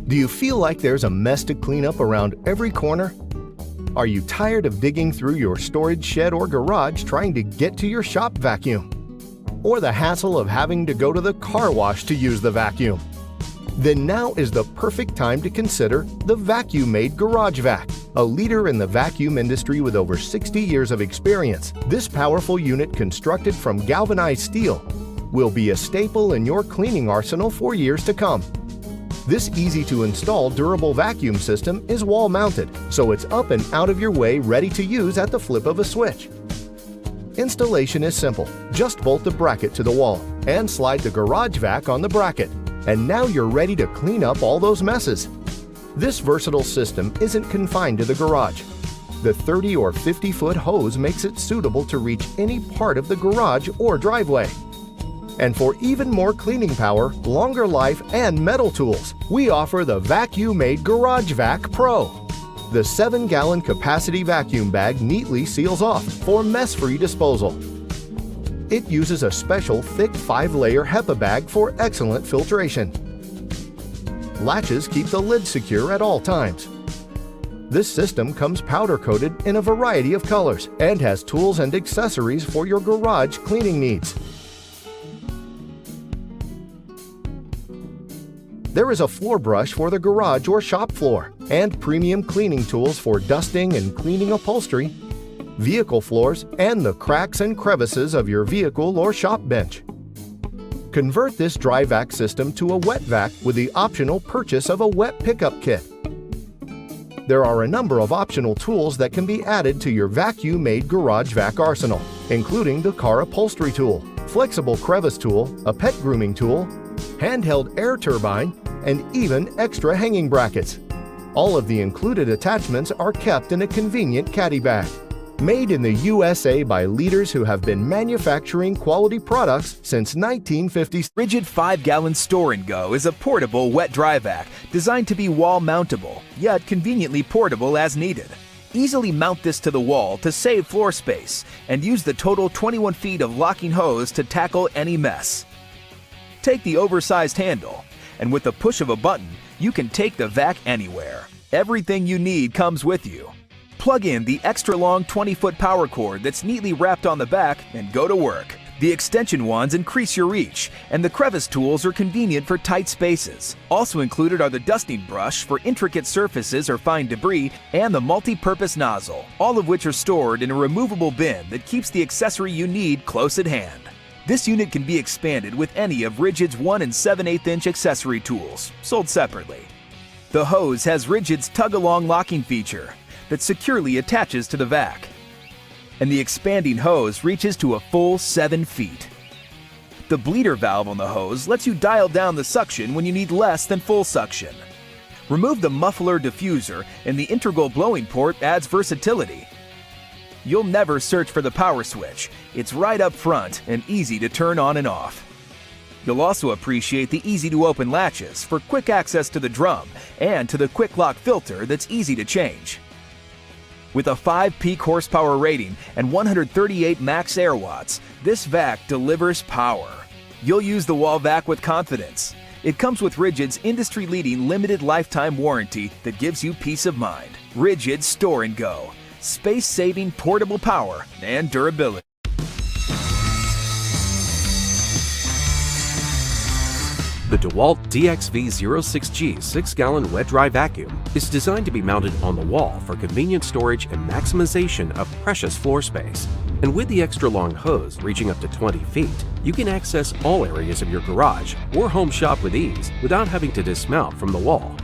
Do you feel like there's a mess to clean up around every corner? Are you tired of digging through your storage shed or garage trying to get to your shop vacuum? Or the hassle of having to go to the car wash to use the vacuum? Then now is the perfect time to consider the VacuMaid Garage Vac. A leader in the vacuum industry with over 60 years of experience, this powerful unit constructed from galvanized steel will be a staple in your cleaning arsenal for years to come. This easy-to-install durable vacuum system is wall-mounted, so it's up and out of your way, ready to use at the flip of a switch. Installation is simple. Just bolt the bracket to the wall and slide the garage vac on the bracket. And now you're ready to clean up all those messes. This versatile system isn't confined to the garage. The 30 or 50-foot hose makes it suitable to reach any part of the garage or driveway. And for even more cleaning power, longer life, and metal tools, we offer the VacuMaid Garage Vac Pro. The 7-gallon capacity vacuum bag neatly seals off for mess-free disposal. It uses a special thick 5-layer HEPA bag for excellent filtration. Latches keep the lid secure at all times. This system comes powder-coated in a variety of colors and has tools and accessories for your garage cleaning needs. There is a floor brush for the garage or shop floor, and premium cleaning tools for dusting and cleaning upholstery, vehicle floors, and the cracks and crevices of your vehicle or shop bench. Convert this dry vac system to a wet vac with the optional purchase of a wet pickup kit. There are a number of optional tools that can be added to your VacuMaid Garage Vac arsenal, including the car upholstery tool, flexible crevice tool, a pet grooming tool, handheld air turbine, and even extra hanging brackets. All of the included attachments are kept in a convenient caddy bag. Made in the USA by leaders who have been manufacturing quality products since 1950. RIDGID 5-gallon Store and Go is a portable wet-dry vac designed to be wall-mountable, yet conveniently portable as needed. Easily mount this to the wall to save floor space and use the total 21 feet of locking hose to tackle any mess. Take the oversized handle, and with the push of a button, you can take the vac anywhere. Everything you need comes with you. Plug in the extra-long 20-foot power cord that's neatly wrapped on the back and go to work. The extension wands increase your reach, and the crevice tools are convenient for tight spaces. Also included are the dusting brush for intricate surfaces or fine debris, and the multi-purpose nozzle, all of which are stored in a removable bin that keeps the accessory you need close at hand. This unit can be expanded with any of RIDGID's 1 7/8" accessory tools, sold separately. The hose has RIDGID's tug-along locking feature that securely attaches to the vac, and the expanding hose reaches to a full 7 feet. The bleeder valve on the hose lets you dial down the suction when you need less than full suction. Remove the muffler diffuser, and the integral blowing port adds versatility. You'll never search for the power switch. It's right up front and easy to turn on and off. You'll also appreciate the easy-to-open latches for quick access to the drum and to the quick lock filter that's easy to change. With a 5 peak horsepower rating and 138 max air watts, this vac delivers power. You'll use the wall vac with confidence. It comes with RIDGID's industry-leading limited lifetime warranty that gives you peace of mind. RIDGID Store and Go. Space-saving portable power and durability. The DEWALT DXV06G 6-gallon wet-dry vacuum is designed to be mounted on the wall for convenient storage and maximization of precious floor space. And with the extra-long hose reaching up to 20 feet, you can access all areas of your garage or home shop with ease without having to dismount from the wall.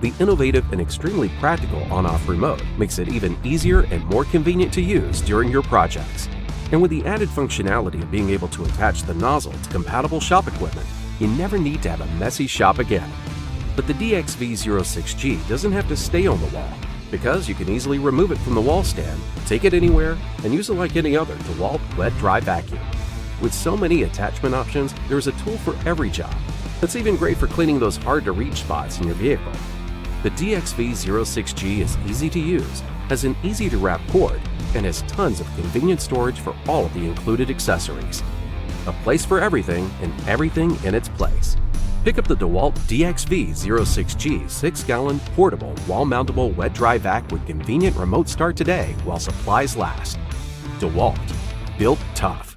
The innovative and extremely practical on-off remote makes it even easier and more convenient to use during your projects. And with the added functionality of being able to attach the nozzle to compatible shop equipment, you never need to have a messy shop again. But the DXV06G doesn't have to stay on the wall, because you can easily remove it from the wall stand, take it anywhere, and use it like any other DEWALT wet-dry vacuum. With so many attachment options, there's a tool for every job. It's even great for cleaning those hard-to-reach spots in your vehicle. The DXV06G is easy to use, has an easy-to-wrap cord, and has tons of convenient storage for all of the included accessories. A place for everything and everything in its place. Pick up the DEWALT DXV06G 6-gallon portable wall-mountable wet-dry vac with convenient remote start today while supplies last. DEWALT. Built tough.